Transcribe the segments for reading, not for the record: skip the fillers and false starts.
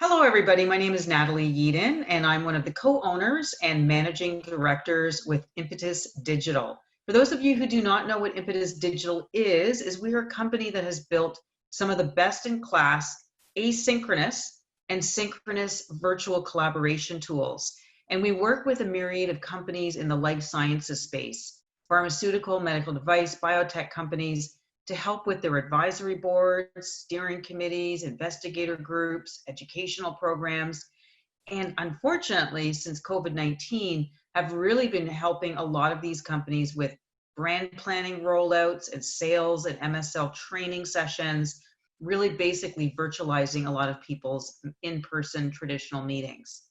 Hello, everybody. My name is Natalie Yeadon, and I'm one of the co-owners and managing directors with Impetus Digital. For those of you who do not know what Impetus Digital is we are a company that has built some of the best-in-class asynchronous and synchronous virtual collaboration tools. And we work with a myriad of companies in the life sciences space, pharmaceutical, medical device, biotech companies, to help with their advisory boards, steering committees, investigator groups, educational programs. And unfortunately, since COVID-19, have really been helping a lot of these companies with brand planning rollouts and sales and MSL training sessions, really basically virtualizing a lot of people's in-person traditional meetings.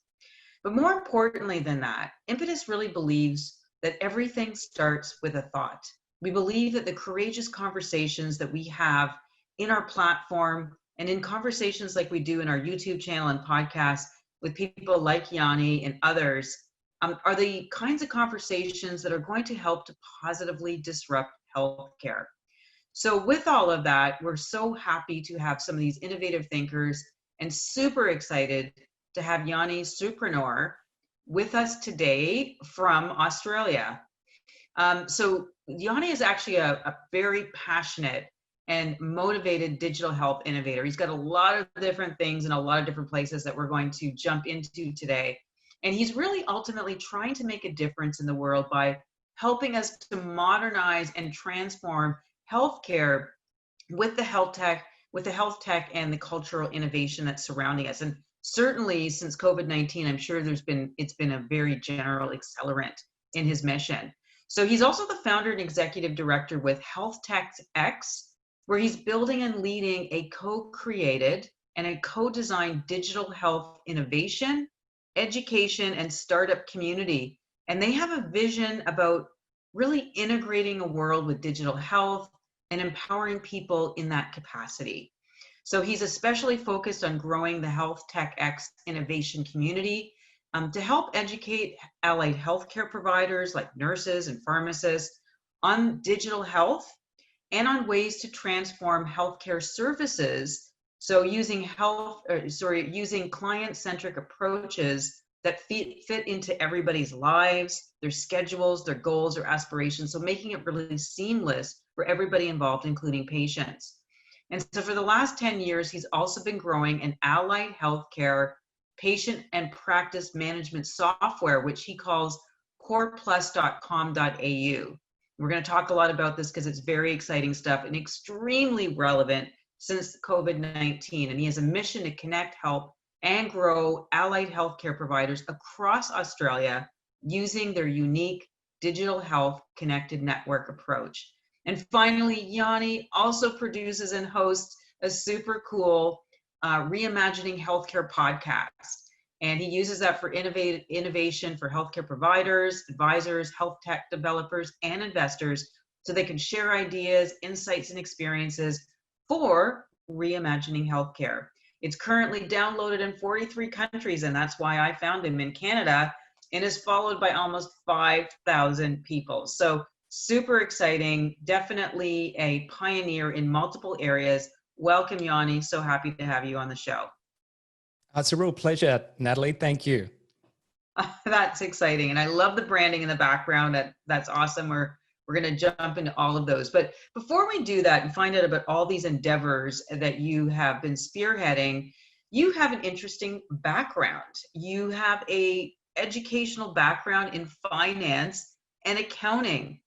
But more importantly than that, Impetus really believes that everything starts with a thought. We believe that the courageous conversations that we have in our platform and in conversations like we do in our YouTube channel and podcast with people like Yianni and others are the kinds of conversations that are going to help to positively disrupt healthcare. So with all of that, we're so happy to have some of these innovative thinkers and super excited to have Yianni Serpanos with us today from Australia. So Yianni is actually a very passionate and motivated digital health innovator. He's got a lot of different things in a lot of different places that we're going to jump into today. And he's really ultimately trying to make a difference in the world by helping us to modernize and transform healthcare with the health tech and the cultural innovation that's surrounding us. And certainly since COVID-19, I'm sure it's been a very general accelerant in his mission. So he's also the founder and executive director with HealthTechX, where he's building and leading a co-created and a co-designed digital health innovation, education, and startup community. And they have a vision about really integrating a world with digital health and empowering people in that capacity. So he's especially focused on growing the HealthTechX innovation community to help educate allied healthcare providers like nurses and pharmacists on digital health and on ways to transform healthcare services. So using client-centric approaches that fit into everybody's lives, their schedules, their goals, their aspirations. So making it really seamless for everybody involved, including patients. And so for the last 10 years, he's also been growing an allied healthcare patient and practice management software, which he calls coreplus.com.au. We're going to talk a lot about this because it's very exciting stuff and extremely relevant since COVID-19. And he has a mission to connect, help, and grow allied healthcare providers across Australia using their unique digital health connected network approach. And finally, Yianni also produces and hosts a super cool Reimagining Healthcare podcast. And he uses that for innovation for healthcare providers, advisors, health tech developers, and investors so they can share ideas, insights, and experiences for reimagining healthcare. It's currently downloaded in 43 countries, and that's why I found him in Canada, and is followed by almost 5,000 people. So super exciting, definitely a pioneer in multiple areas. Welcome, Yianni. So happy to have you on the show. It's a real pleasure, Natalie. Thank you. That's exciting. And I love the branding in the background. That's awesome. We're going to jump into all of those. But before we do that and find out about all these endeavors that you have been spearheading, you have an interesting background. You have a educational background in finance and accounting.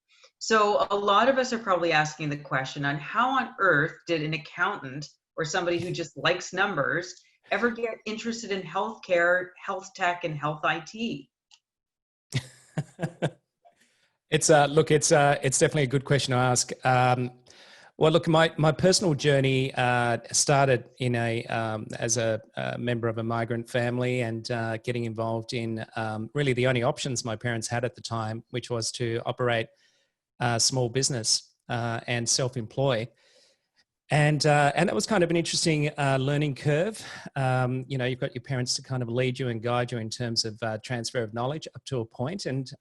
So a lot of us are probably asking the question on how on earth did an accountant or somebody who just likes numbers ever get interested in healthcare, health tech, and health IT? It's definitely a good question to ask. Well, look, my personal journey started in as a member of a migrant family and getting involved in really the only options my parents had at the time, which was to operate small business and self-employ. And that was kind of an interesting learning curve. You've got your parents to kind of lead you and guide you in terms of transfer of knowledge up to a point. And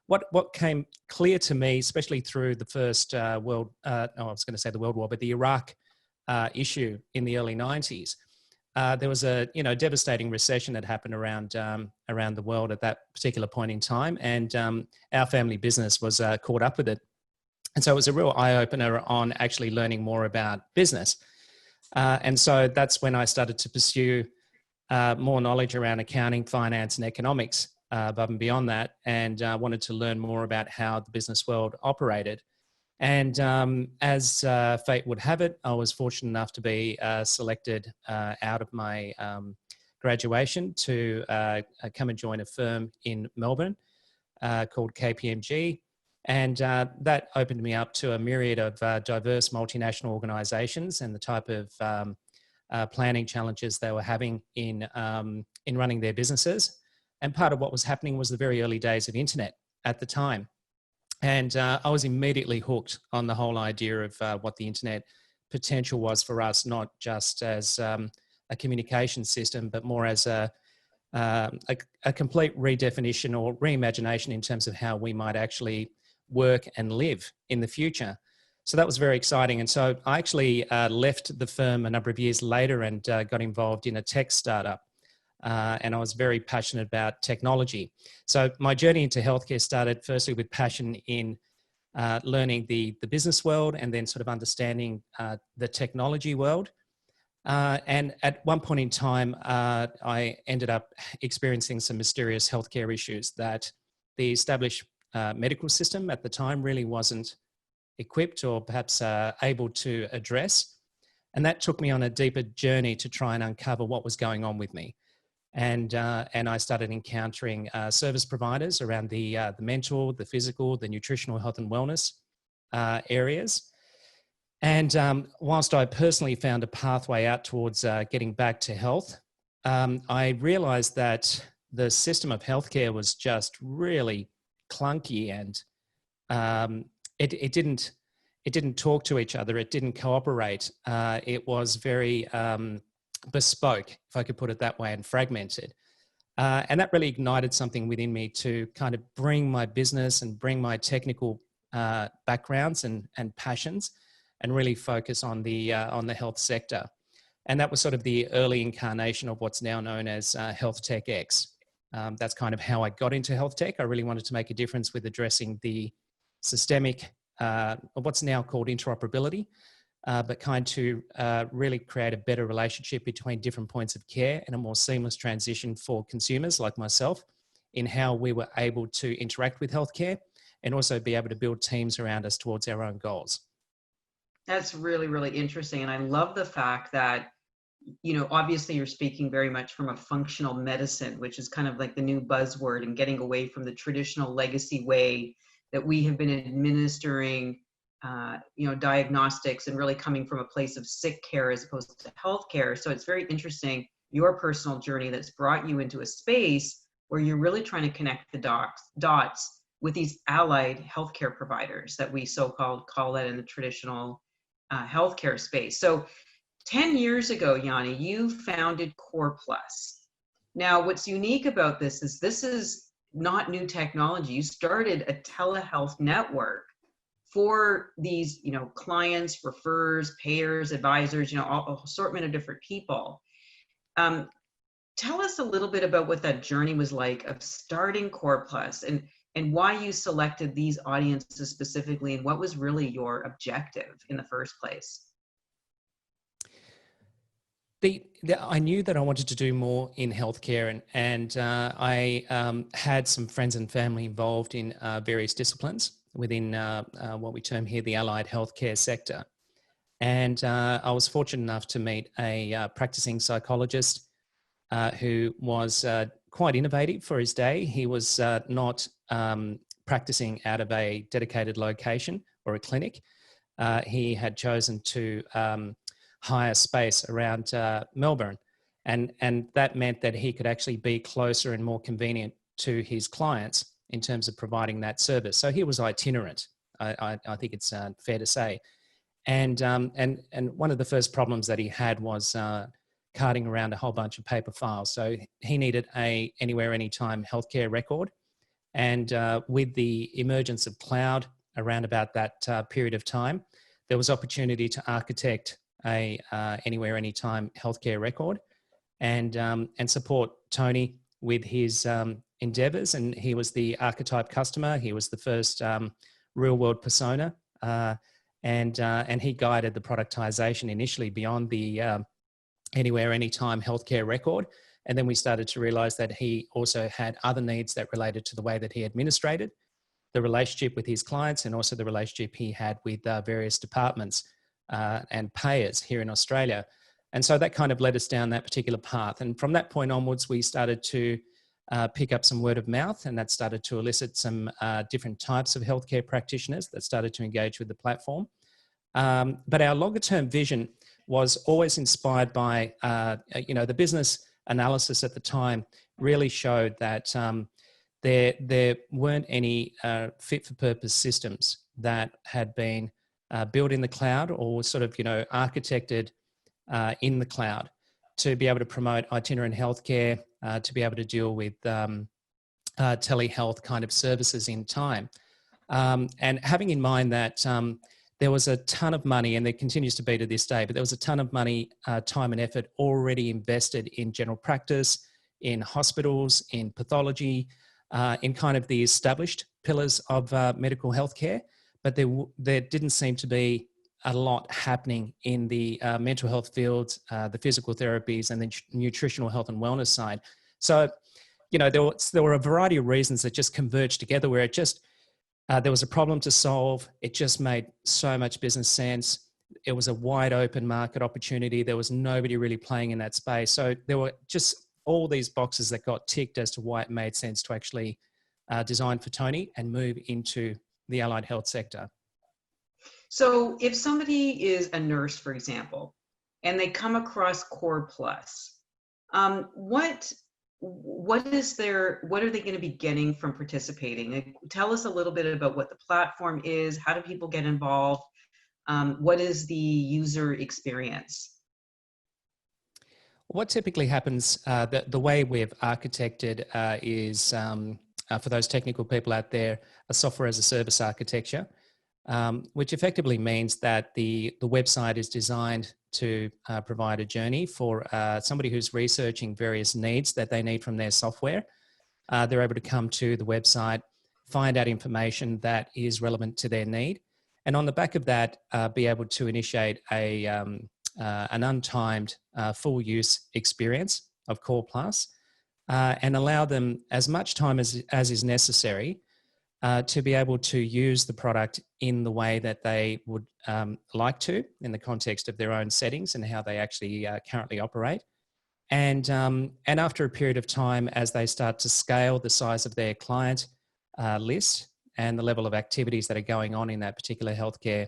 what came clear to me, especially through the first the World War, but the Iraq issue in the early 90s, there was a devastating recession that happened around the world at that particular point in time, and our family business was caught up with it. And so it was a real eye-opener on actually learning more about business. And so that's when I started to pursue more knowledge around accounting, finance, and economics above and beyond that, and wanted to learn more about how the business world operated. And as fate would have it, I was fortunate enough to be selected out of my graduation to come and join a firm in Melbourne called KPMG. And that opened me up to a myriad of diverse multinational organizations and the type of planning challenges they were having in running their businesses. And part of what was happening was the very early days of internet at the time. And I was immediately hooked on the whole idea of what the internet potential was for us, not just as a communication system, but more as a complete redefinition or reimagination in terms of how we might actually work and live in the future. So that was very exciting. And so I actually left the firm a number of years later and got involved in a tech startup. And I was very passionate about technology. So my journey into healthcare started firstly with passion in learning the business world and then sort of understanding the technology world. And at one point in time, I ended up experiencing some mysterious healthcare issues that the established medical system at the time really wasn't equipped or perhaps able to address. And that took me on a deeper journey to try and uncover what was going on with me. And I started encountering service providers around the mental, the physical, the nutritional health and wellness areas. And whilst I personally found a pathway out towards getting back to health, I realized that the system of healthcare was just really clunky, and it didn't talk to each other. It didn't cooperate. It was very bespoke, if I could put it that way, and fragmented. And that really ignited something within me to kind of bring my business and bring my technical backgrounds and passions and really focus on the health sector. And that was sort of the early incarnation of what's now known as HealthTechX. That's kind of how I got into health tech. I really wanted to make a difference with addressing the systemic, what's now called interoperability, but kind to really create a better relationship between different points of care and a more seamless transition for consumers like myself in how we were able to interact with healthcare and also be able to build teams around us towards our own goals. That's really, really interesting. And I love the fact that, obviously you're speaking very much from a functional medicine, which is kind of like the new buzzword, and getting away from the traditional legacy way that we have been administering diagnostics and really coming from a place of sick care as opposed to healthcare. So it's very interesting, your personal journey that's brought you into a space where you're really trying to connect the dots with these allied healthcare providers that we so-called call that in the traditional healthcare space. So 10 years ago, Yianni, you founded Core Plus. Now, what's unique about this is not new technology. You started a telehealth network for these, clients, referrers, payers, advisors, a assortment of different people. Tell us a little bit about what that journey was like of starting Core Plus and why you selected these audiences specifically, and what was really your objective in the first place. I knew that I wanted to do more in healthcare, and I had some friends and family involved in various disciplines within what we term here the allied healthcare sector. And I was fortunate enough to meet a practicing psychologist who was quite innovative for his day. He was not practicing out of a dedicated location or a clinic. He had chosen to hire space around Melbourne. And that meant that he could actually be closer and more convenient to his clients in terms of providing that service. So he was itinerant, I think it's fair to say. And one of the first problems that he had was carting around a whole bunch of paper files. So he needed a anywhere, anytime healthcare record. And with the emergence of cloud around about that period of time, there was opportunity to architect a anywhere, anytime healthcare record. and support Tony with his endeavors. And he was the archetype customer. He was the first real world persona. And he guided the productization initially beyond the anywhere, anytime healthcare record. And then we started to realize that he also had other needs that related to the way that he administrated the relationship with his clients, and also the relationship he had with various departments and payers here in Australia. And so that kind of led us down that particular path. And from that point onwards, we started to pick up some word of mouth, and that started to elicit some different types of healthcare practitioners that started to engage with the platform. But our longer term vision was always inspired by, the business analysis at the time really showed that there weren't any fit for purpose systems that had been built in the cloud or sort of, architected in the cloud to be able to promote itinerant healthcare, to be able to deal with telehealth kind of services in time. And having in mind that there was a ton of money, and there continues to be to this day, but there was a ton of money, time and effort already invested in general practice, in hospitals, in pathology, in kind of the established pillars of medical healthcare, but there didn't seem to be a lot happening in the mental health fields, the physical therapies, and the nutritional health and wellness side. So, there were a variety of reasons that just converged together where it just, there was a problem to solve. It just made so much business sense. It was a wide open market opportunity. There was nobody really playing in that space. So there were just all these boxes that got ticked as to why it made sense to actually design for Tony and move into the allied health sector. So if somebody is a nurse, for example, and they come across Core Plus, what are they going to be getting from participating? Tell us a little bit about what the platform is. How do people get involved? What is the user experience? What typically happens, the way we've architected is, for those technical people out there, a software as a service architecture, which effectively means that the website is designed to provide a journey for somebody who's researching various needs that they need from their software. They're able to come to the website, find out information that is relevant to their need, and on the back of that, be able to initiate an untimed full use experience of Core Plus, and allow them as much time as is necessary to be able to use the product in the way that they would like to, in the context of their own settings and how they actually currently operate. And after a period of time, as they start to scale the size of their client list and the level of activities that are going on in that particular healthcare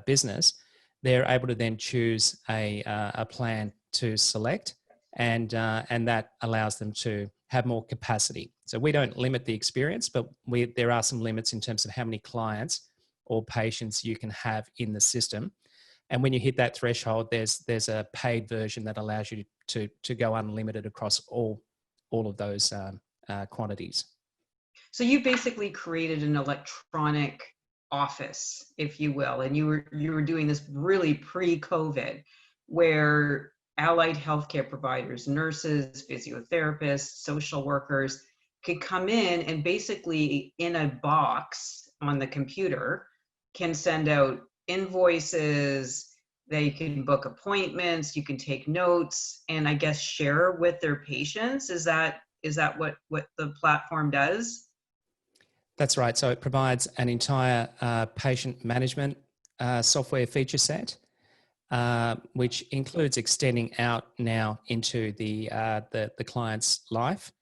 business, they're able to then choose a plan to select, and that allows them to have more capacity. So we don't limit the experience, but there are some limits in terms of how many clients or patients you can have in the system. And when you hit that threshold, there's a paid version that allows you to go unlimited across all of those quantities. So you basically created an electronic office, if you will, and you were doing this really pre-COVID, where allied healthcare providers, nurses, physiotherapists, social workers could come in and basically in a box on the computer can send out invoices, they can book appointments, you can take notes, and I guess share with their patients. Is that what the platform does? That's right. So it provides an entire patient management software feature set, which includes extending out now into the client's life.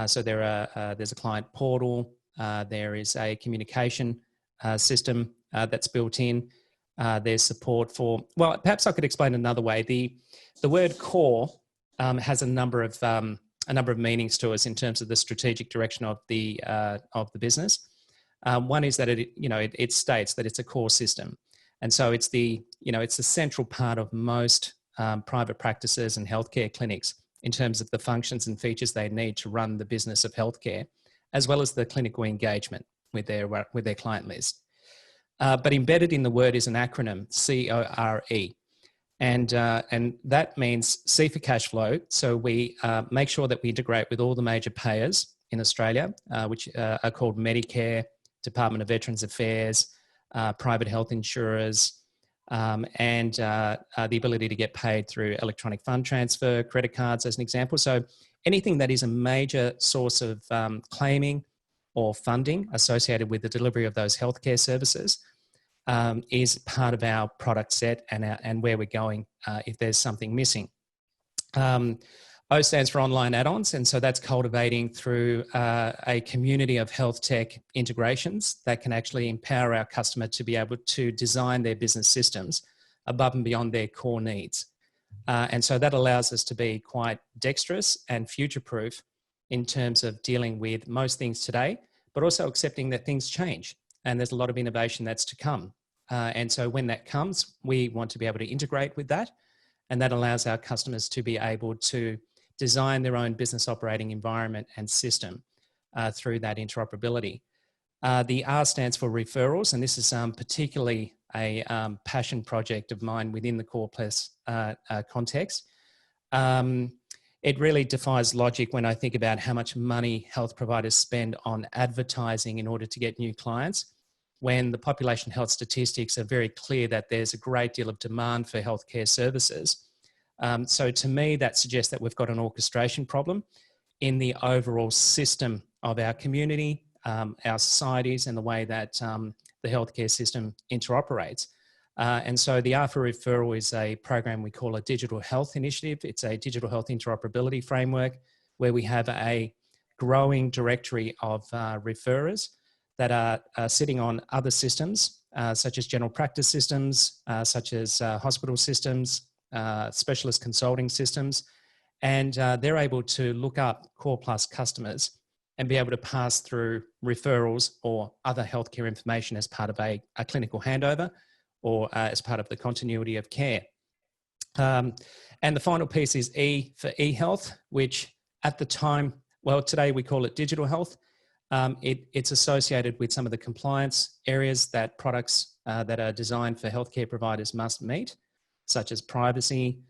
So there's a client portal. There is a communication system that's built in. There's support for. Well, perhaps I could explain another way. The word core has a number of meanings to us in terms of the strategic direction of the business. One is that it states that it's a core system. And so it's the central part of most private practices and healthcare clinics in terms of the functions and features they need to run the business of healthcare, as well as the clinical engagement with their client list. But embedded in the word is an acronym, CORE. And that means C for cash flow. So we make sure that we integrate with all the major payers in Australia, which are called Medicare, Department of Veterans Affairs, private health insurers, and the ability to get paid through electronic fund transfer, credit cards as an example. So anything that is a major source of claiming or funding associated with the delivery of those healthcare services is part of our product set and where we're going if there's something missing. O stands for online add-ons, and so that's cultivating through a community of health tech integrations that can actually empower our customer to be able to design their business systems above and beyond their core needs. And so that allows us to be quite dexterous and future-proof in terms of dealing with most things today, but also accepting that things change and there's a lot of innovation that's to come. And so when that comes, we want to be able to integrate with that, and that allows our customers to be able to design their own business operating environment and system through that interoperability. The R stands for referrals, and this is particularly a passion project of mine within the Core Plus context. It really defies logic when I think about how much money health providers spend on advertising in order to get new clients, when the population health statistics are very clear that there's a great deal of demand for healthcare services. So to me, that suggests that we've got an orchestration problem in the overall system of our community, our societies, and the way that the healthcare system interoperates. And so the R for Referral is a program we call a digital health initiative. It's a digital health interoperability framework where we have a growing directory of referrers that are sitting on other systems, such as general practice systems, such as hospital systems, specialist consulting systems, and they're able to look up Core Plus customers and be able to pass through referrals or other healthcare information as part of a clinical handover or as part of the continuity of care. And the final piece is E for eHealth, which at the time, well, today we call it digital health. It's associated with some of the compliance areas that products that are designed for healthcare providers must meet, such as privacy,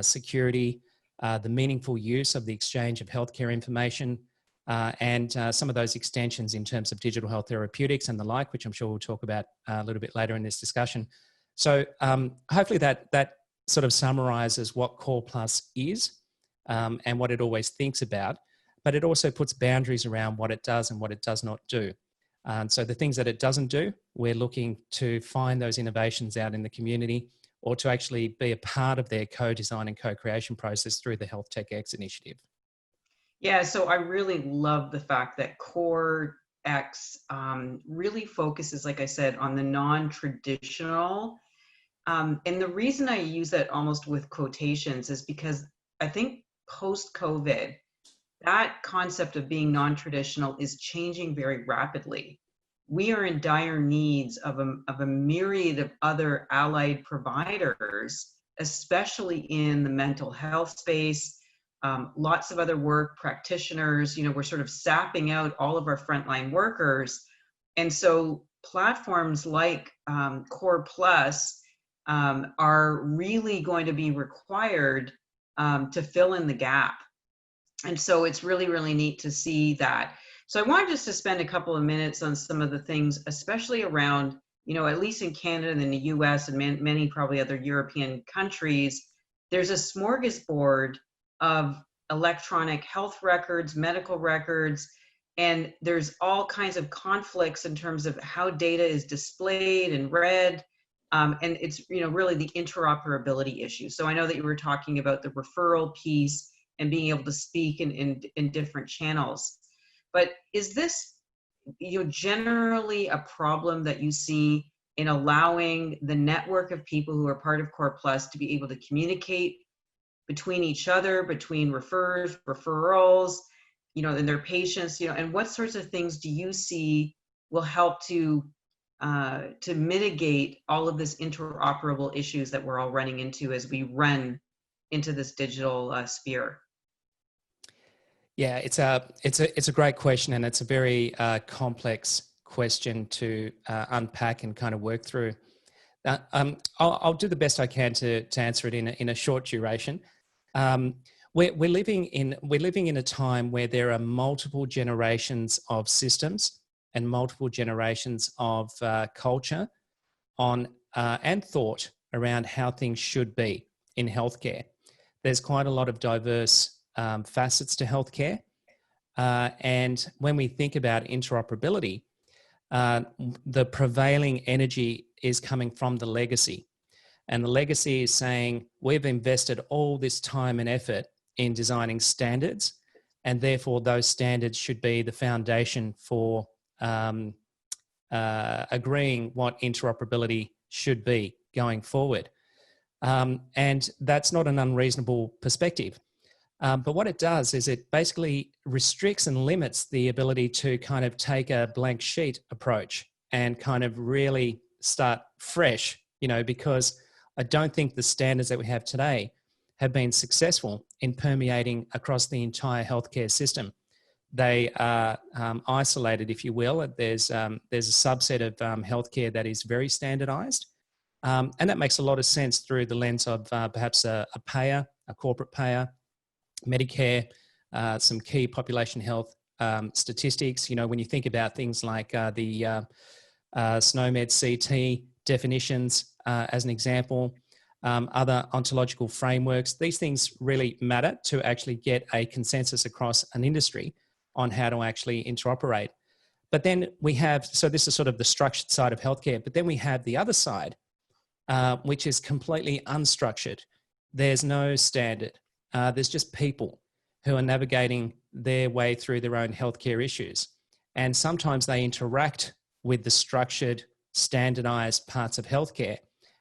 security, the meaningful use of the exchange of healthcare information, and some of those extensions in terms of digital health therapeutics and the like, which I'm sure we'll talk about a little bit later in this discussion. So hopefully that sort of summarizes what Core Plus is and what it always thinks about, but it also puts boundaries around what it does and what it does not do. So the things that it doesn't do, we're looking to find those innovations out in the community or to actually be a part of their co-design and co-creation process through the HealthTechX initiative. Yeah, so I really love the fact that Core X really focuses, like I said, on the non-traditional. And the reason I use that almost with quotations is because I think post-COVID, that concept of being non-traditional is changing very rapidly. We are in dire needs of a myriad of other allied providers, especially in the mental health space. Lots of other work practitioners, we're sort of sapping out all of our frontline workers. And so platforms like Core Plus are really going to be required to fill in the gap. And so it's really, really neat to see that. So I wanted just to spend a couple of minutes on some of the things, especially around, at least in Canada and in the US and many probably other European countries, there's a smorgasbord of electronic health records, medical records, and there's all kinds of conflicts in terms of how data is displayed and read. And it's, really the interoperability issue. So I know that you were talking about the referral piece and being able to speak in different channels. But is this, generally a problem that you see in allowing the network of people who are part of Core Plus to be able to communicate between each other, between referrals, and their patients, and what sorts of things do you see will help to mitigate all of this interoperable issues that we're all running into as we run into this digital sphere? Yeah, it's a great question, and it's a very complex question to unpack and kind of work through. I'll do the best I can to answer it in a short duration. We're living in a time where there are multiple generations of systems and multiple generations of culture on and thought around how things should be in healthcare. There's quite a lot of diverse facets to healthcare, and when we think about interoperability, the prevailing energy is coming from the legacy. And the legacy is saying, we've invested all this time and effort in designing standards, and therefore those standards should be the foundation for agreeing what interoperability should be going forward. And that's not an unreasonable perspective. But what it does is it basically restricts and limits the ability to kind of take a blank sheet approach and kind of really start fresh, because I don't think the standards that we have today have been successful in permeating across the entire healthcare system. They are isolated, if you will. There's a subset of healthcare that is very standardized. And that makes a lot of sense through the lens of perhaps a payer, a corporate payer, Medicare, some key population health statistics. When you think about things like the SNOMED CT definitions, as an example, other ontological frameworks, these things really matter to actually get a consensus across an industry on how to actually interoperate. But then we have, so this is sort of the structured side of healthcare, but then we have the other side, which is completely unstructured. There's no standard. There's just people who are navigating their way through their own healthcare issues. And sometimes they interact with the structured, standardized parts of healthcare.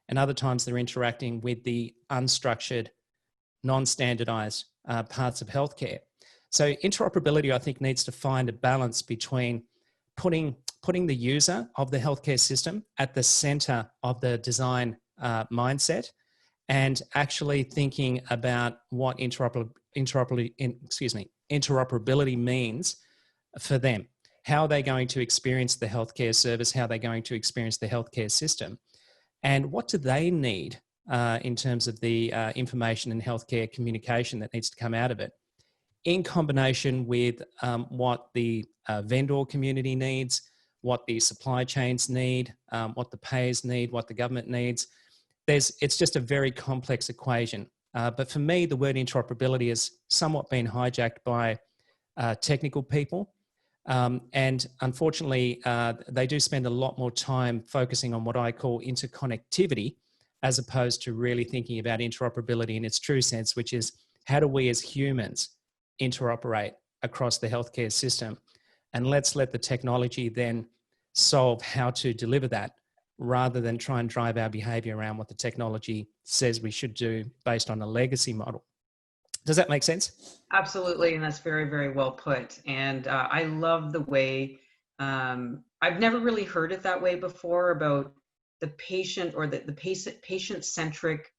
And other times they're interacting with the unstructured, non-standardized parts of healthcare. So interoperability, I think, needs to find a balance between putting the user of the healthcare system at the center of the design mindset, and actually thinking about what interoperability means for them. How are they going to experience the healthcare service? How are they going to experience the healthcare system? And what do they need in terms of the information and healthcare communication that needs to come out of it, in combination with what the vendor community needs, what the supply chains need, what the payers need, what the government needs. It's just a very complex equation. But for me, the word interoperability has somewhat been hijacked by technical people. And unfortunately, they do spend a lot more time focusing on what I call interconnectivity, as opposed to really thinking about interoperability in its true sense, which is how do we as humans interoperate across the healthcare system? And let's let the technology then solve how to deliver that, rather than try and drive our behavior around what the technology says we should do based on a legacy model. Does that make sense? Absolutely, and that's very, very well put. And I love the way, I've never really heard it that way before, about the patient, or the patient-centric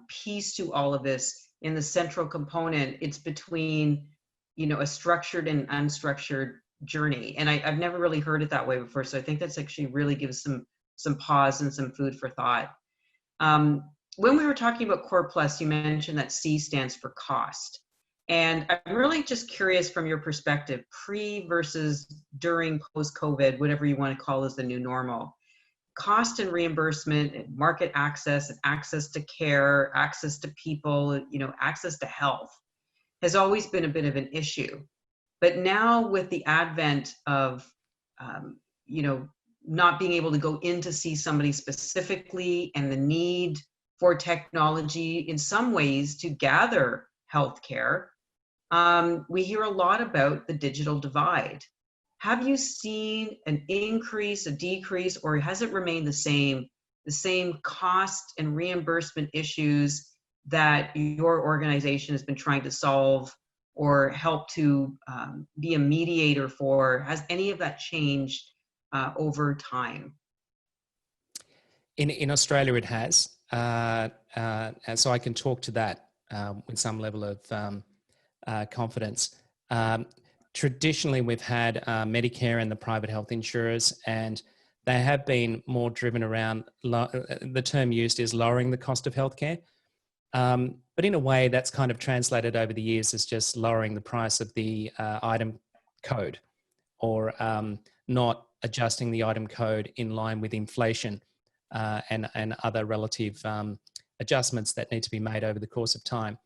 piece to all of this. In the central component, it's between, a structured and unstructured journey. And I've never really heard it that way before. So I think that's actually really gives some pause and some food for thought. When we were talking about Core Plus, you mentioned that C stands for cost. And I'm really just curious from your perspective, pre versus during, post-COVID, whatever you want to call as the new normal. Cost and reimbursement, market access, and access to care, access to people, access to health has always been a bit of an issue. But now with the advent of, not being able to go in to see somebody specifically, and the need for technology in some ways to gather healthcare, we hear a lot about the digital divide. Have you seen an increase, a decrease, or has it remained the same cost and reimbursement issues that your organization has been trying to solve or help to be a mediator for? Has any of that changed over time? In Australia, it has. And so I can talk to that with some level of confidence. Traditionally, we've had Medicare and the private health insurers, and they have been more driven around, the term used is lowering the cost of healthcare. But in a way that's kind of translated over the years as just lowering the price of the item code, or not adjusting the item code in line with inflation and other relative adjustments that need to be made over the course of time.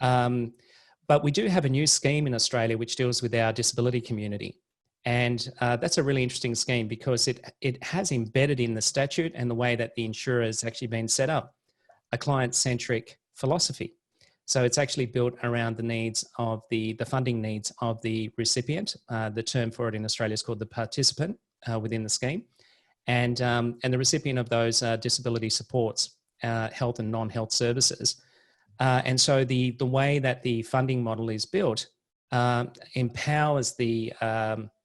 But we do have a new scheme in Australia which deals with our disability community. And that's a really interesting scheme because it has embedded in the statute and the way that the insurer has actually been set up a client-centric philosophy. So it's actually built around the needs of the funding needs of the recipient. The term for it in Australia is called the participant within the scheme. And the recipient of those disability supports, health and non-health services. And so the way that the funding model is built empowers the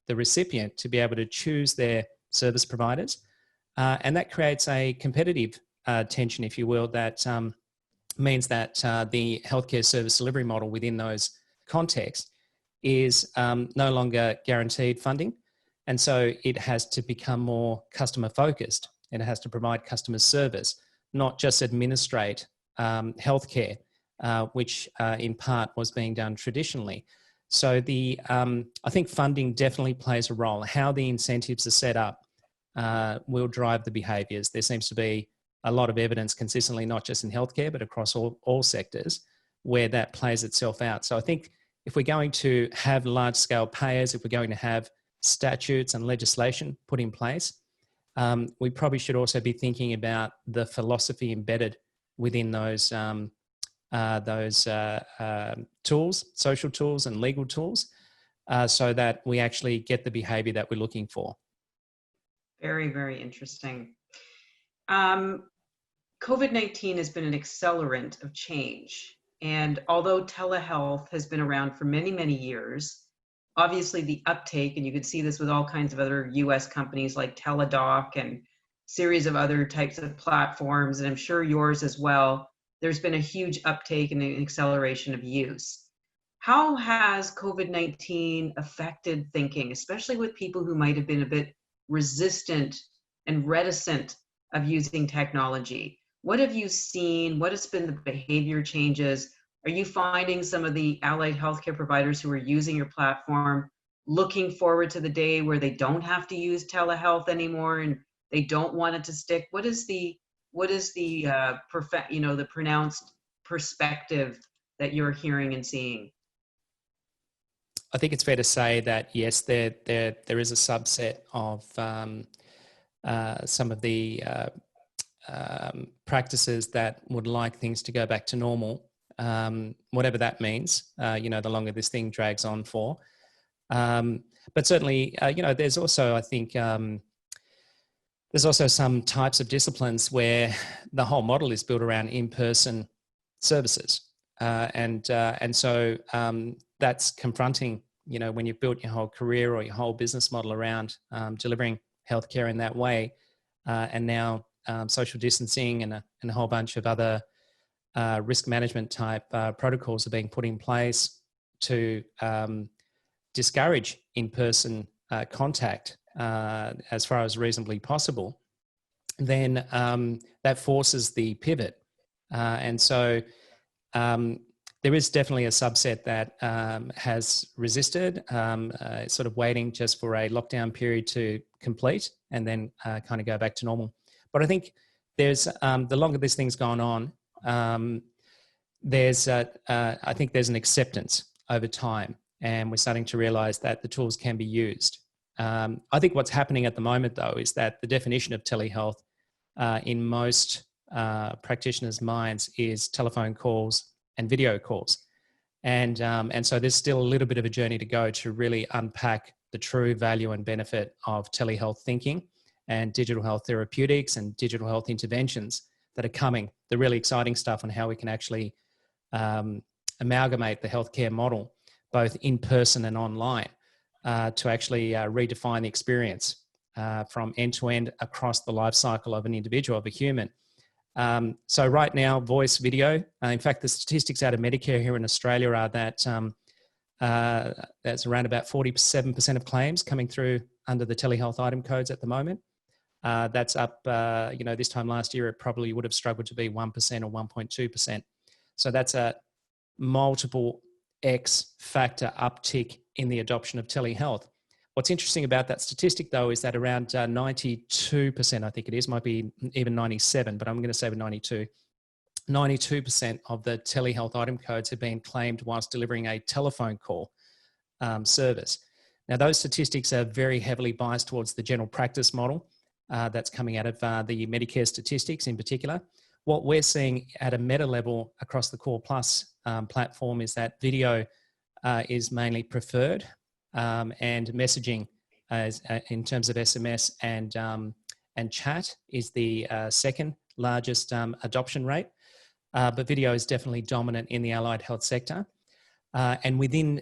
recipient to be able to choose their service providers. And that creates a competitive tension, if you will, that means that the healthcare service delivery model within those contexts is no longer guaranteed funding. And so it has to become more customer focused. It has to provide customer service, not just administrate healthcare, which in part was being done traditionally. So I think funding definitely plays a role. How the incentives are set up will drive the behaviours. There seems to be a lot of evidence consistently, not just in healthcare, but across all sectors, where that plays itself out. So I think if we're going to have large-scale payers, if we're going to have statutes and legislation put in place, we probably should also be thinking about the philosophy embedded within those tools, social tools and legal tools, so that we actually get the behaviour that we're looking for. Very, very interesting. COVID-19 has been an accelerant of change. And although telehealth has been around for many, many years, obviously the uptake, and you could see this with all kinds of other US companies like Teladoc and series of other types of platforms, and I'm sure yours as well, there's been a huge uptake and an acceleration of use. How has COVID-19 affected thinking, especially with people who might have been a bit resistant and reticent of using technology? What have you seen? What has been the behavior changes? Are you finding some of the allied healthcare providers who are using your platform looking forward to the day where they don't have to use telehealth anymore and they don't want it to stick? What is the the pronounced perspective that you're hearing and seeing? I think it's fair to say that yes, there is a subset of some of the practices that would like things to go back to normal, whatever that means. The longer this thing drags on for, but certainly, there's also, I think, there's also some types of disciplines where the whole model is built around in-person services, and so that's confronting. When you've built your whole career or your whole business model around delivering healthcare in that way, and now social distancing and a whole bunch of other risk management type protocols are being put in place to discourage in-person contact as far as reasonably possible, then that forces the pivot. And so there is definitely a subset that has resisted, sort of waiting just for a lockdown period to complete and then kind of go back to normal. But I think there's the longer this thing's gone on, I think there's an acceptance over time, and we're starting to realize that the tools can be used. I think what's happening at the moment, though, is that the definition of telehealth in most practitioners' minds is telephone calls and video calls. And so there's still a little bit of a journey to go to really unpack the true value and benefit of telehealth thinking and digital health therapeutics and digital health interventions that are coming, the really exciting stuff on how we can actually amalgamate the healthcare model, both in person and online, to actually redefine the experience from end to end across the life cycle of an individual, of a human. So right now, voice, video, in fact, the statistics out of Medicare here in Australia are that that's around about 47% of claims coming through under the telehealth item codes at the moment. That's up, this time last year, it probably would have struggled to be 1% or 1.2%. So that's a multiple X factor uptick in the adoption of telehealth. What's interesting about that statistic, though, is that around 92%, I think it is, might be even 97, but I'm going to say with 92% of the telehealth item codes have been claimed whilst delivering a telephone call service. Now, those statistics are very heavily biased towards the general practice model that's coming out of the Medicare statistics in particular. What we're seeing at a meta level across the Core Plus platform is that video is mainly preferred, and messaging in terms of SMS and chat is the second largest adoption rate. But video is definitely dominant in the allied health sector. And within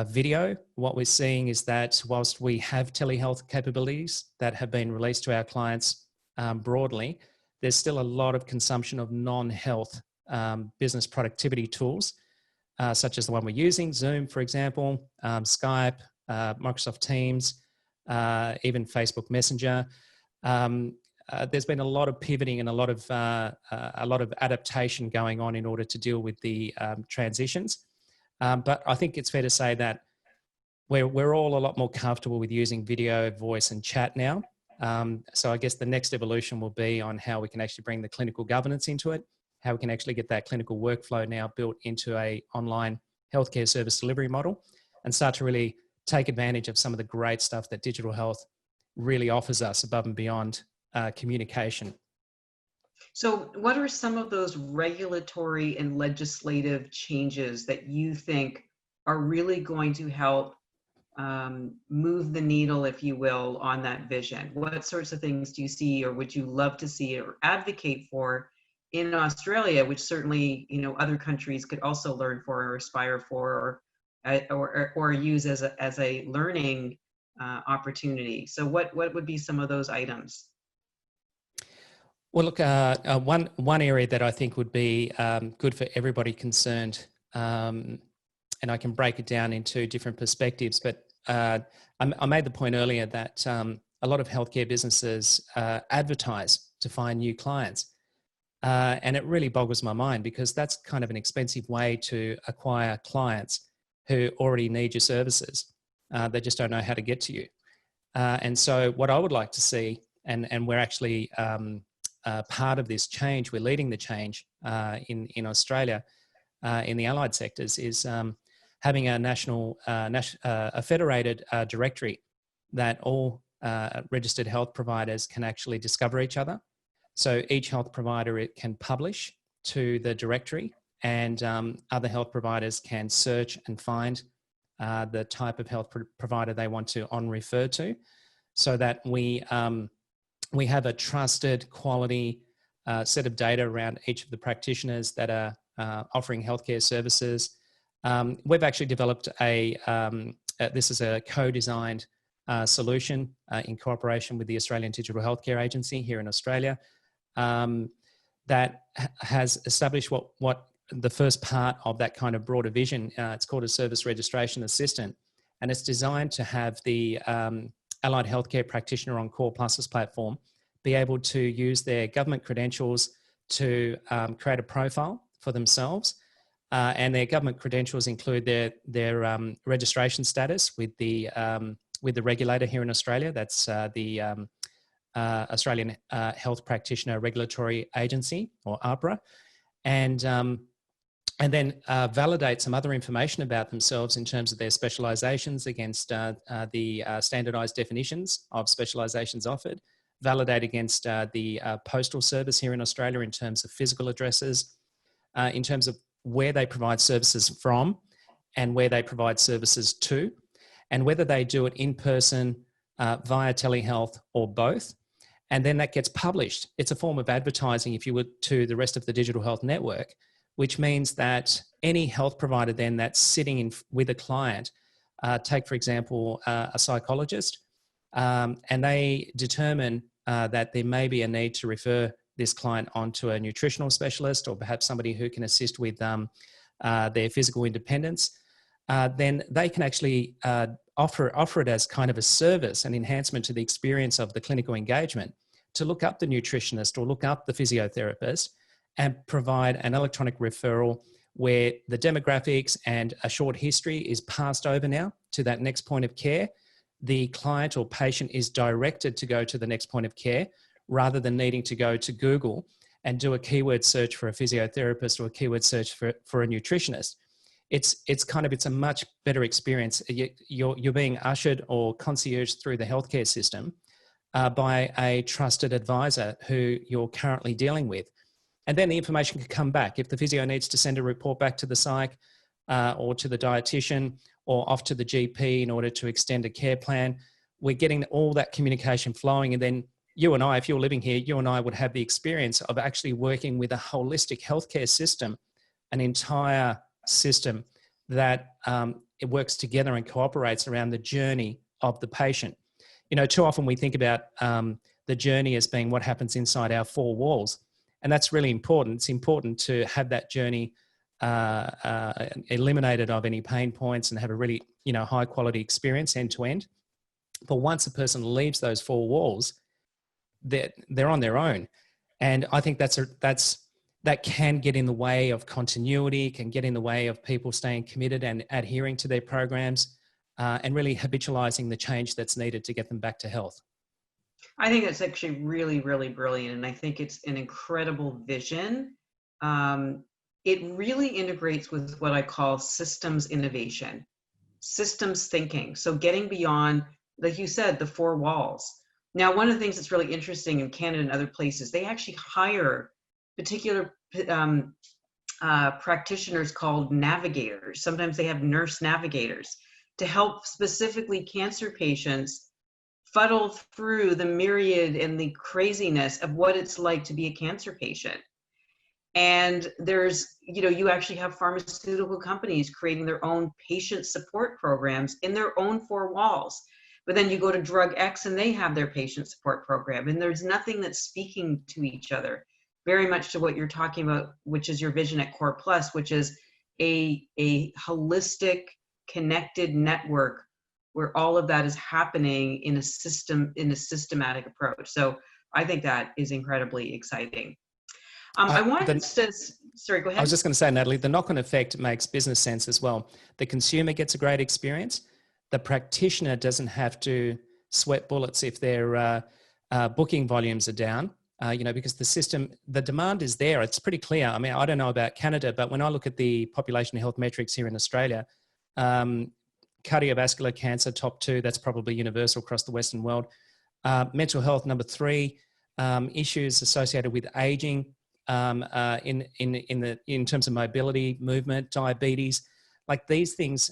video, what we're seeing is that whilst we have telehealth capabilities that have been released to our clients broadly, there's still a lot of consumption of non-health business productivity tools, such as the one we're using, Zoom, for example, Skype, Microsoft Teams, even Facebook Messenger. There's been a lot of pivoting and a lot of adaptation going on in order to deal with the transitions. But I think it's fair to say that we're all a lot more comfortable with using video, voice, and chat now. So I guess the next evolution will be on how we can actually bring the clinical governance into it, how we can actually get that clinical workflow now built into a online healthcare service delivery model, and start to really take advantage of some of the great stuff that digital health really offers us above and beyond communication. So what are some of those regulatory and legislative changes that you think are really going to help move the needle, if you will, on that vision? What sorts of things do you see, or would you love to see or advocate for in Australia, which certainly, other countries could also learn for or aspire for, or use as a learning opportunity? So what would be some of those items? Well, look, one area that I think would be good for everybody concerned, and I can break it down into different perspectives, but I made the point earlier that a lot of healthcare businesses advertise to find new clients. And it really boggles my mind, because that's kind of an expensive way to acquire clients who already need your services. They just don't know how to get to you. And so what I would like to see, and we're actually part of this change, we're leading the change in Australia in the allied sectors, is having a a federated directory that all registered health providers can actually discover each other. So each health provider can publish to the directory, and other health providers can search and find the type of health provider they want to on-refer to, so that we have a trusted, quality set of data around each of the practitioners that are offering healthcare services. We've actually developed this is a co-designed solution in cooperation with the Australian Digital Healthcare Agency here in Australia, that has established what the first part of that kind of broader vision. It's called a service registration assistant, and it's designed to have the allied healthcare practitioner on Core Plus's platform be able to use their government credentials to create a profile for themselves. And their government credentials include their registration status with the regulator here in Australia. That's the Australian Health Practitioner Regulatory Agency, or AHPRA, and then validate some other information about themselves in terms of their specializations against the standardized definitions of specializations offered, validate against the postal service here in Australia in terms of physical addresses, in terms of where they provide services from and where they provide services to, and whether they do it in person, via telehealth, or both. And then that gets published. It's a form of advertising, if you would, to the rest of the digital health network, which means that any health provider then that's sitting with a client, take, for example, a psychologist, and they determine that there may be a need to refer this client onto a nutritional specialist, or perhaps somebody who can assist with their physical independence, then they can actually offer it as kind of a service, an enhancement to the experience of the clinical engagement, to look up the nutritionist or look up the physiotherapist and provide an electronic referral where the demographics and a short history is passed over now to that next point of care. The client or patient is directed to go to the next point of care rather than needing to go to Google and do a keyword search for a physiotherapist or a keyword search for a nutritionist. It's a much better experience. You're being ushered or concierged through the healthcare system by a trusted advisor who you're currently dealing with. And then the information can come back. If the physio needs to send a report back to the psych or to the dietitian or off to the GP in order to extend a care plan, we're getting all that communication flowing. And then you and I, if you're living here, you and I would have the experience of actually working with a holistic healthcare system, an entire system that it works together and cooperates around the journey of the patient. You know, too often we think about the journey as being what happens inside our four walls. And that's really important. It's important to have that journey eliminated of any pain points and have a really, high quality experience end to end. But once a person leaves those four walls, they're on their own. And I think that can get in the way of continuity, can get in the way of people staying committed and adhering to their programs and really habitualizing the change that's needed to get them back to health. I think that's actually really, really brilliant. And I think it's an incredible vision. It really integrates with what I call systems innovation, systems thinking. So getting beyond, like you said, the four walls. Now, one of the things that's really interesting in Canada and other places, they actually hire particular practitioners called navigators. Sometimes they have nurse navigators to help specifically cancer patients fuddle through the myriad and the craziness of what it's like to be a cancer patient. And there's, you actually have pharmaceutical companies creating their own patient support programs in their own four walls. But then you go to drug X and they have their patient support program. And there's nothing that's speaking to each other. Very much to what you're talking about, which is your vision at Core Plus, which is a holistic, connected network where all of that is happening in a systematic approach. So I think that is incredibly exciting. I wanted to, sorry, go ahead. I was just going to say, Natalie, the knock-on effect makes business sense as well. The consumer gets a great experience. The practitioner doesn't have to sweat bullets if their booking volumes are down, because the demand is there. It's pretty clear. I mean, I don't know about Canada, but when I look at the population health metrics here in Australia, cardiovascular cancer, top 2, that's probably universal across the Western world. Mental health, number 3, issues associated with aging in terms of mobility, movement, diabetes, like these things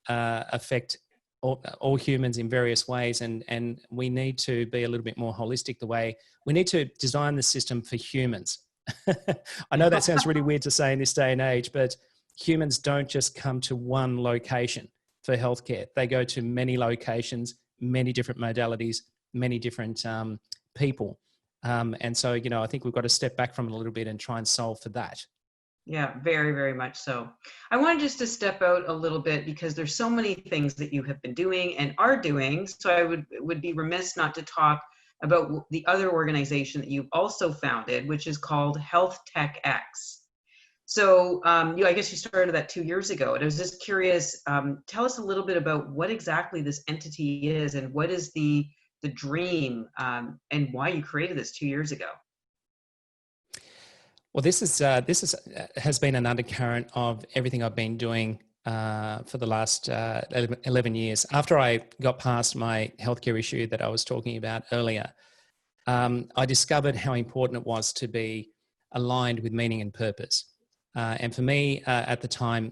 affect all humans in various ways. And we need to be a little bit more holistic we need to design the system for humans. I know that sounds really weird to say in this day and age, but humans don't just come to one location for healthcare. They go to many locations, many different modalities, many different people. And so, I think we've got to step back from it a little bit and try and solve for that. Yeah, very, very much so. I wanted just to step out a little bit because there's so many things that you have been doing and are doing. So I would be remiss not to talk about the other organization that you've also founded, which is called HealthTechX. So I guess you started that 2 years ago. And I was just curious, tell us a little bit about what exactly this entity is and what is the dream and why you created this 2 years ago. Well, this has been an undercurrent of everything I've been doing for the last 11 years. After I got past my healthcare issue that I was talking about earlier, I discovered how important it was to be aligned with meaning and purpose. And for me, at the time,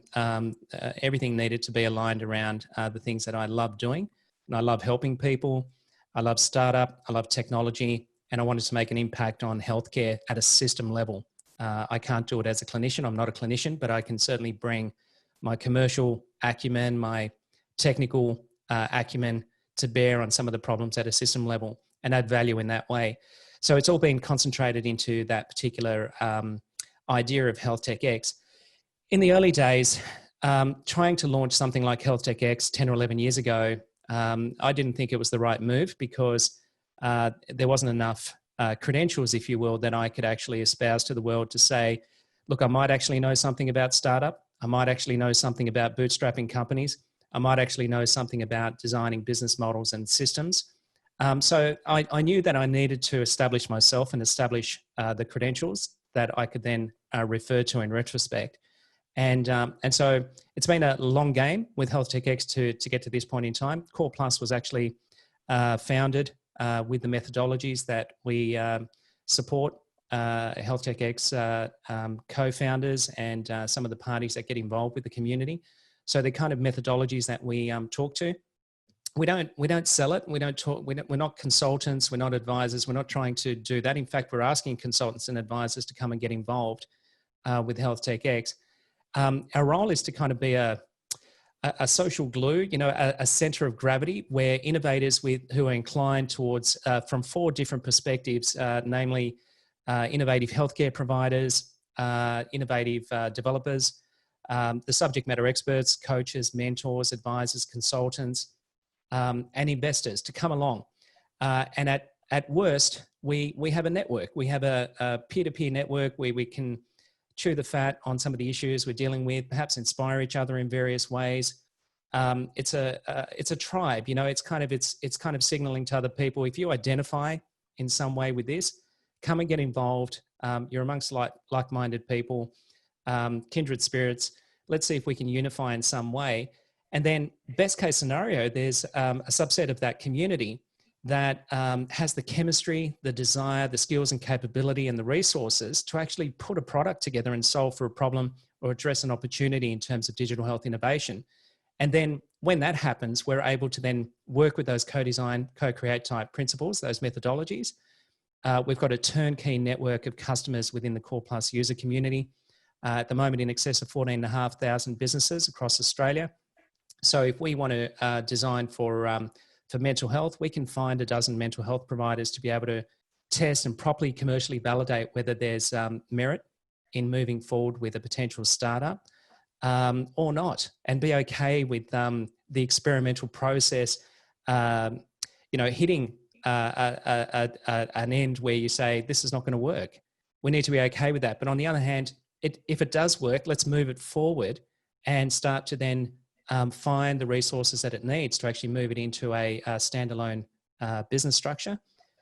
everything needed to be aligned around the things that I love doing. And I love helping people. I love startup. I love technology. And I wanted to make an impact on healthcare at a system level. I can't do it as a clinician. I'm not a clinician, but I can certainly bring my commercial acumen, my technical acumen to bear on some of the problems at a system level and add value in that way. So it's all been concentrated into that particular idea of HealthTechX. In the early days, trying to launch something like HealthTechX 10 or 11 years ago, I didn't think it was the right move because there wasn't enough credentials, if you will, that I could actually espouse to the world to say, look, I might actually know something about startup. I might actually know something about bootstrapping companies. I might actually know something about designing business models and systems. So I knew that I needed to establish myself and establish the credentials that I could then refer to in retrospect. And so it's been a long game with HealthTechX to get to this point in time. Core Plus was actually founded with the methodologies that we support HealthTechX co-founders and some of the parties that get involved with the community. So the kind of methodologies that we talk to, we don't sell it. We don't talk. We're not consultants. We're not advisors. We're not trying to do that. In fact, we're asking consultants and advisors to come and get involved with HealthTechX. Our role is to kind of be a social glue, a center of gravity where innovators who are inclined towards, from 4 different perspectives, namely innovative healthcare providers, innovative developers, the subject matter experts, coaches, mentors, advisors, consultants, and investors to come along. And at worst, we have a network. We have a peer-to-peer network where we can chew the fat on some of the issues we're dealing with, perhaps inspire each other in various ways. It's a tribe, it's kind of signaling to other people, if you identify in some way with this, come and get involved. You're amongst like-minded people, kindred spirits. Let's see if we can unify in some way. And then best case scenario, there's a subset of that community that has the chemistry, the desire, the skills and capability and the resources to actually put a product together and solve for a problem or address an opportunity in terms of digital health innovation. And then when that happens, we're able to then work with those co-design, co-create type principles, those methodologies. We've got a turnkey network of customers within the Core Plus user community. At the moment, in excess of 14,500 businesses across Australia. So if we want to design for mental health, we can find a dozen mental health providers to be able to test and properly commercially validate whether there's merit in moving forward with a potential startup or not, and be okay with the experimental process, hitting an end where you say, this is not going to work. We need to be okay with that. But on the other hand, if it does work, let's move it forward and start to then find the resources that it needs to actually move it into a standalone business structure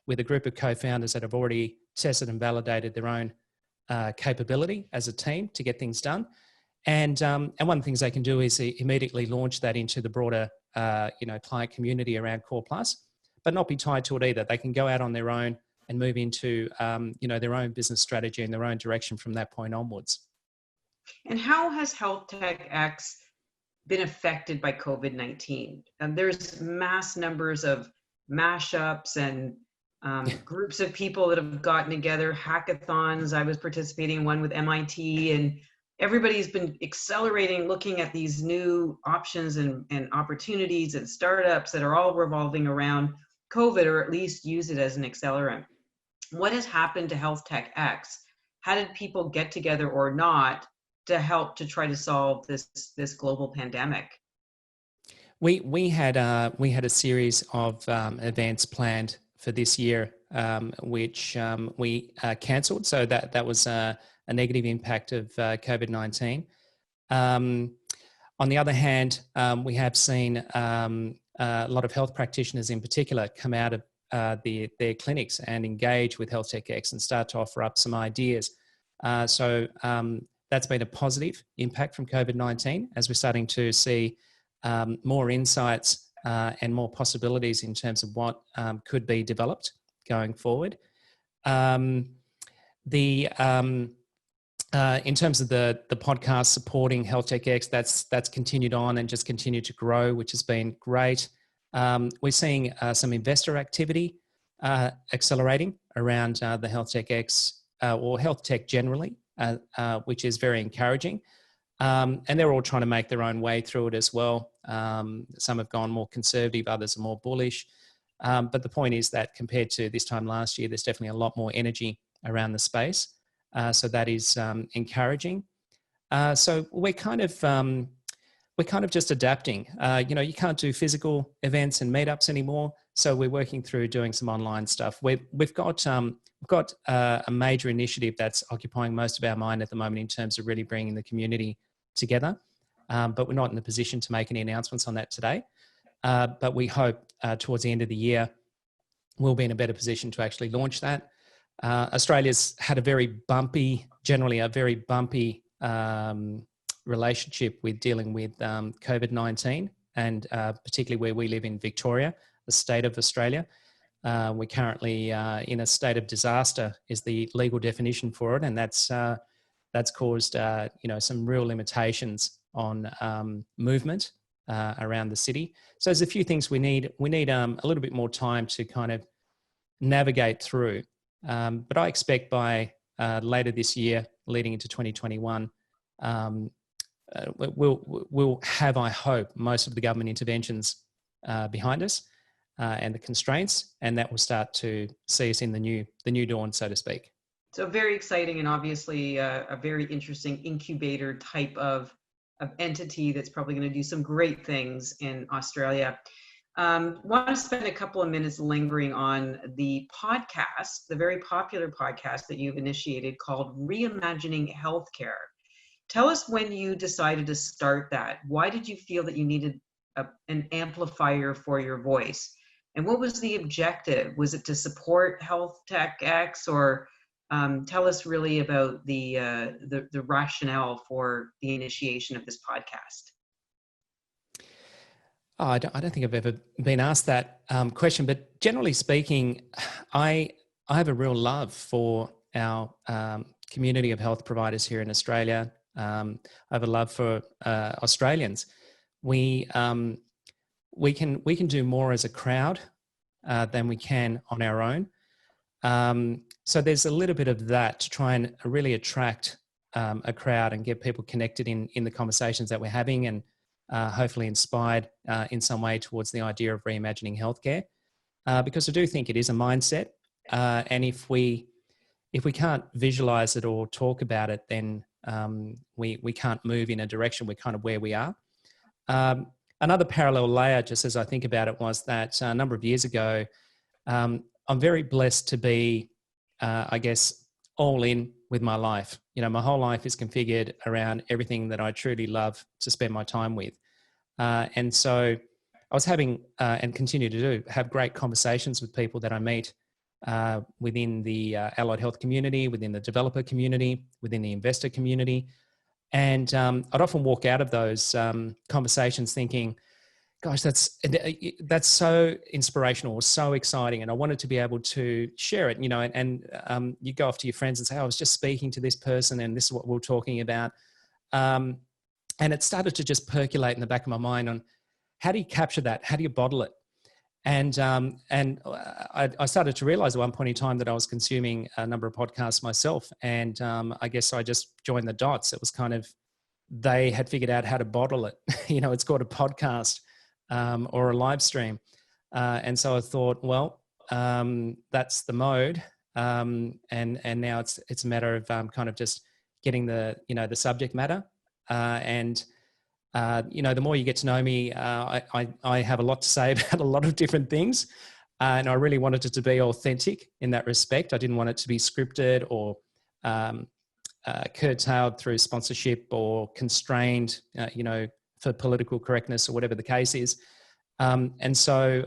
with a group of co-founders that have already tested and validated their own capability as a team to get things done. And one of the things they can do is immediately launch that into the broader client community around Core Plus, but not be tied to it either. They can go out on their own and move into their own business strategy and their own direction from that point onwards. And how has HealthTechX been affected by COVID-19? There's mass numbers of mashups and groups of people that have gotten together, hackathons. I was participating in one with MIT, and everybody's been accelerating, looking at these new options and opportunities and startups that are all revolving around COVID, or at least use it as an accelerant. What has happened to HealthTechX? How did people get together or not to help to try to solve this global pandemic? We had a series of events planned for this year, which we cancelled. So that was a negative impact of COVID-19. On the other hand, we have seen a lot of health practitioners in particular come out of their clinics and engage with HealthTechX and start to offer up some ideas. So that's been a positive impact from COVID-19 as we're starting to see more insights and more possibilities in terms of what could be developed going forward. In terms of the podcast supporting HealthTechX, that's continued on and just continued to grow, which has been great. We're seeing some investor activity accelerating around the HealthTechX or health tech generally, which is very encouraging. And they're all trying to make their own way through it as well. Some have gone more conservative, others are more bullish. But the point is that compared to this time last year, there's definitely a lot more energy around the space. So that is encouraging. So we're kind of just adapting. You can't do physical events and meetups anymore. So we're working through doing some online stuff. We've got a major initiative that's occupying most of our mind at the moment in terms of really bringing the community together. But we're not in a position to make any announcements on that today. But we hope towards the end of the year, we'll be in a better position to actually launch that. Australia's had generally a very bumpy relationship with dealing with COVID-19, and particularly where we live in Victoria, the state of Australia. We're currently in a state of disaster is the legal definition for it, and that's caused some real limitations on movement around the city. So there's a few things we need a little bit more time to kind of navigate through. But I expect by later this year, leading into 2021, we'll have, I hope, most of the government interventions behind us and the constraints, and that will start to see us in the new dawn, so to speak. So very exciting, and obviously a very interesting incubator type of entity that's probably going to do some great things in Australia. Want to spend a couple of minutes lingering on the podcast, the very popular podcast that you've initiated called Reimagining Healthcare. Tell us when you decided to start that. Why did you feel that you needed an amplifier for your voice? And what was the objective? Was it to support HealthTechX, or tell us really about the rationale for the initiation of this podcast? Oh, I don't think I've ever been asked that question, but generally speaking, I have a real love for our community of health providers here in Australia. I have a love for Australians. We can do more as a crowd than we can on our own. So there's a little bit of that to try and really attract a crowd and get people connected in the conversations that we're having, and hopefully inspired in some way towards the idea of reimagining healthcare, because I do think it is a mindset, and if we can't visualize it or talk about it, then we can't move in a direction. We're kind of where we are. Another parallel layer, just as I think about it, was that a number of years ago, I'm very blessed to be, I guess, all in with my life. My whole life is configured around everything that I truly love to spend my time with. And so I was having, and continue to have great conversations with people that I meet within the allied health community, within the developer community, within the investor community. And I'd often walk out of those conversations thinking, gosh, that's so inspirational or so exciting, and I wanted to be able to share it, and you go off to your friends and say, I was just speaking to this person and this is what we're talking about. And it started to just percolate in the back of my mind on how do you capture that? How do you bottle it? And I started to realize at one point in time that I was consuming a number of podcasts myself, and I guess I just joined the dots. It was kind of, they had figured out how to bottle it. It's called a podcast. Or a live stream. And so I thought, well, that's the mode. And now it's a matter of kind of just getting the subject matter. And the more you get to know me, I have a lot to say about a lot of different things. And I really wanted it to be authentic in that respect. I didn't want it to be scripted or curtailed through sponsorship or constrained, for political correctness or whatever the case is. And so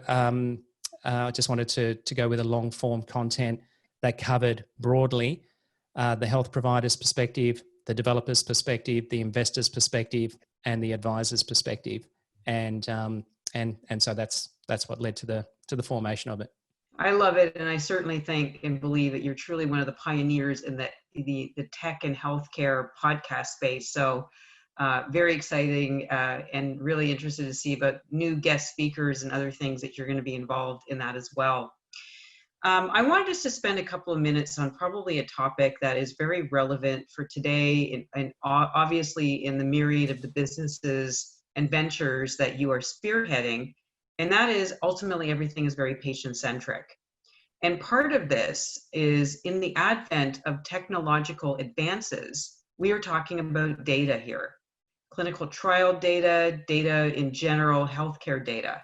I just wanted to go with a long form content that covered broadly the health provider's perspective, the developer's perspective, the investor's perspective, and the advisor's perspective. And so that's what led to the formation of it. I love it, and I certainly think and believe that you're truly one of the pioneers in the tech and healthcare podcast space. So very exciting, and really interested to see about new guest speakers and other things that you're going to be involved in that as well. I wanted us to spend a couple of minutes on probably a topic that is very relevant for today, and obviously in the myriad of the businesses and ventures that you are spearheading, and that is ultimately everything is very patient-centric. And part of this is in the advent of technological advances, we are talking about data here. Clinical trial data, data in general, healthcare data.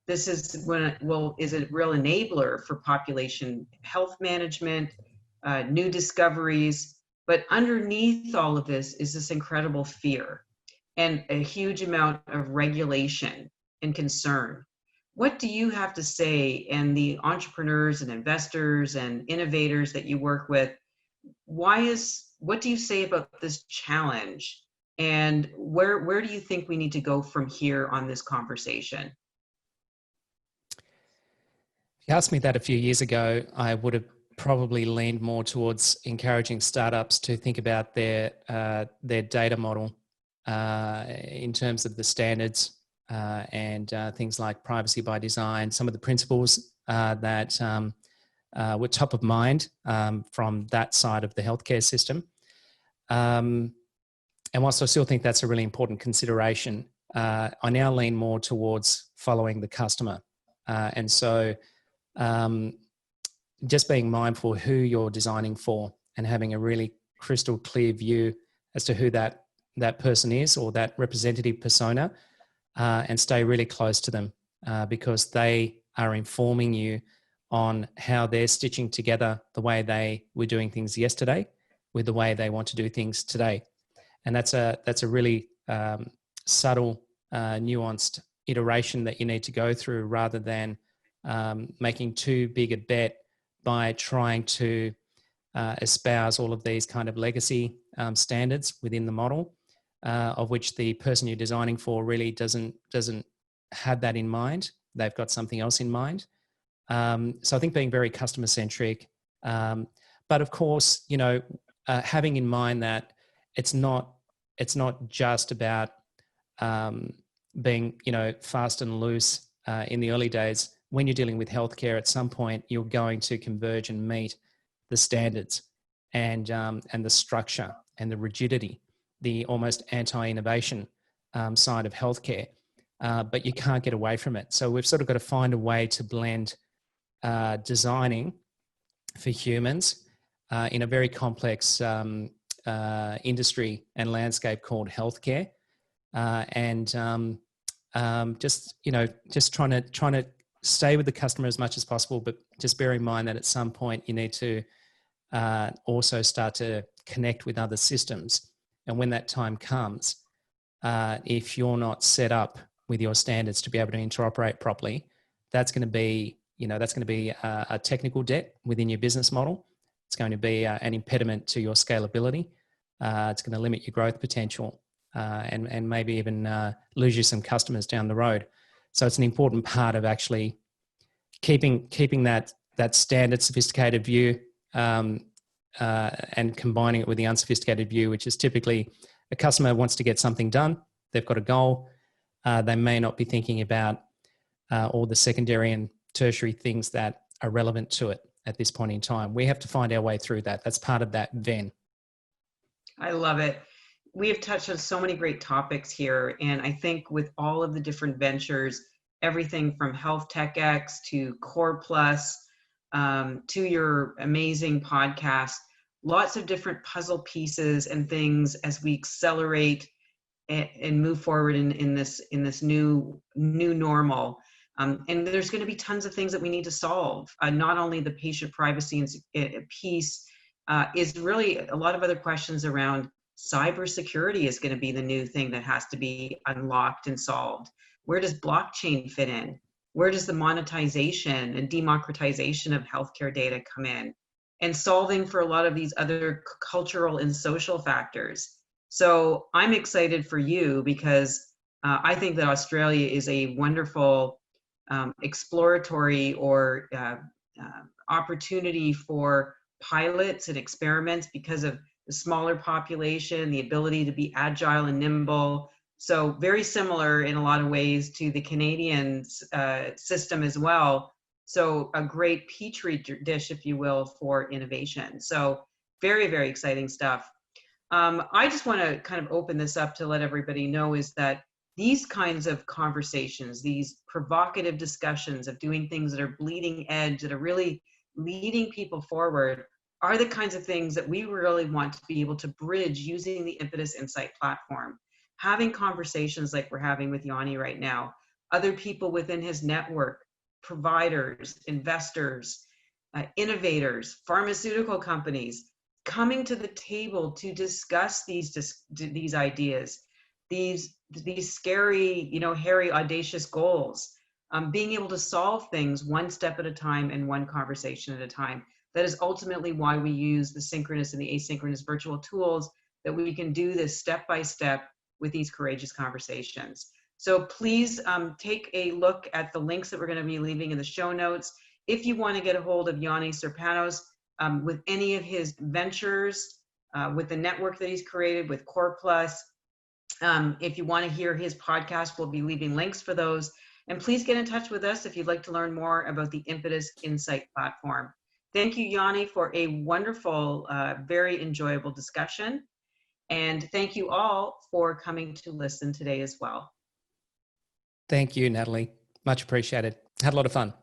this is is a real enabler for population health management, new discoveries. But underneath all of this is this incredible fear and a huge amount of regulation and concern. What do you have to say, and the entrepreneurs and investors and innovators that you work with, what do you say about this challenge? And where do you think we need to go from here on this conversation? If you asked me that a few years ago, I would have probably leaned more towards encouraging startups to think about their data model in terms of the standards and things like privacy by design. Some of the principles that were top of mind from that side of the healthcare system. And whilst I still think that's a really important consideration, I now lean more towards following the customer. And so just being mindful who you're designing for and having a really crystal clear view as to who that person is, or that representative persona, and stay really close to them because they are informing you on how they're stitching together the way they were doing things yesterday with the way they want to do things today. And that's a really subtle, nuanced iteration that you need to go through, rather than making too big a bet by trying to espouse all of these kind of legacy standards within the model, of which the person you're designing for really doesn't have that in mind. They've got something else in mind. So I think being very customer centric, but of course, having in mind that it's not just about being fast and loose in the early days. When you're dealing with healthcare, at some point you're going to converge and meet the standards and the structure and the rigidity, the almost anti-innovation side of healthcare, but you can't get away from it. So we've sort of got to find a way to blend designing for humans in a very complex industry and landscape called healthcare, and just trying to stay with the customer as much as possible, but just bear in mind that at some point you need to also start to connect with other systems. And when that time comes, if you're not set up with your standards to be able to interoperate properly, that's going to be a technical debt within your business model. It's going to be an impediment to your scalability. It's going to limit your growth potential and maybe even lose you some customers down the road. So it's an important part of actually keeping that standard sophisticated view and combining it with the unsophisticated view, which is typically a customer wants to get something done. They've got a goal. They may not be thinking about all the secondary and tertiary things that are relevant to it at this point in time. We have to find our way through that. That's part of that Venn. I love it. We have touched on so many great topics here. And I think with all of the different ventures, everything from HealthTechX to Core Plus to your amazing podcast, lots of different puzzle pieces and things as we accelerate and move forward in this new normal. And there's going to be tons of things that we need to solve. Not only the patient privacy piece is really a lot of other questions around cybersecurity is going to be the new thing that has to be unlocked and solved. Where does blockchain fit in? Where does the monetization and democratization of healthcare data come in? And solving for a lot of these other cultural and social factors. So I'm excited for you because I think that Australia is a wonderful exploratory or opportunity for pilots and experiments because of the smaller population, the ability to be agile and nimble. So very similar in a lot of ways to the Canadian system as well. So a great petri dish, if you will, for innovation. So very, very exciting stuff. I just want to kind of open this up to let everybody know is that these kinds of conversations, these provocative discussions of doing things that are bleeding edge, that are really leading people forward, are the kinds of things that we really want to be able to bridge using the Impetus Insight platform. Having conversations like we're having with Yianni right now other people within his network, providers, investors, innovators, pharmaceutical companies, coming to the table to discuss these ideas, these scary, hairy, audacious goals, being able to solve things one step at a time and one conversation at a time. That is ultimately why we use the synchronous and the asynchronous virtual tools, that we can do this step by step with these courageous conversations. So please take a look at the links that we're going to be leaving in the show notes. If you want to get a hold of Yianni Serpanos with any of his ventures, with the network that he's created with Core Plus, if you want to hear his podcast, we'll be leaving links for those. And please get in touch with us if you'd like to learn more about the Impetus Insight platform. Thank you, Yianni, for a wonderful, very enjoyable discussion. And thank you all for coming to listen today as well. Thank you, Natalie. Much appreciated. Had a lot of fun.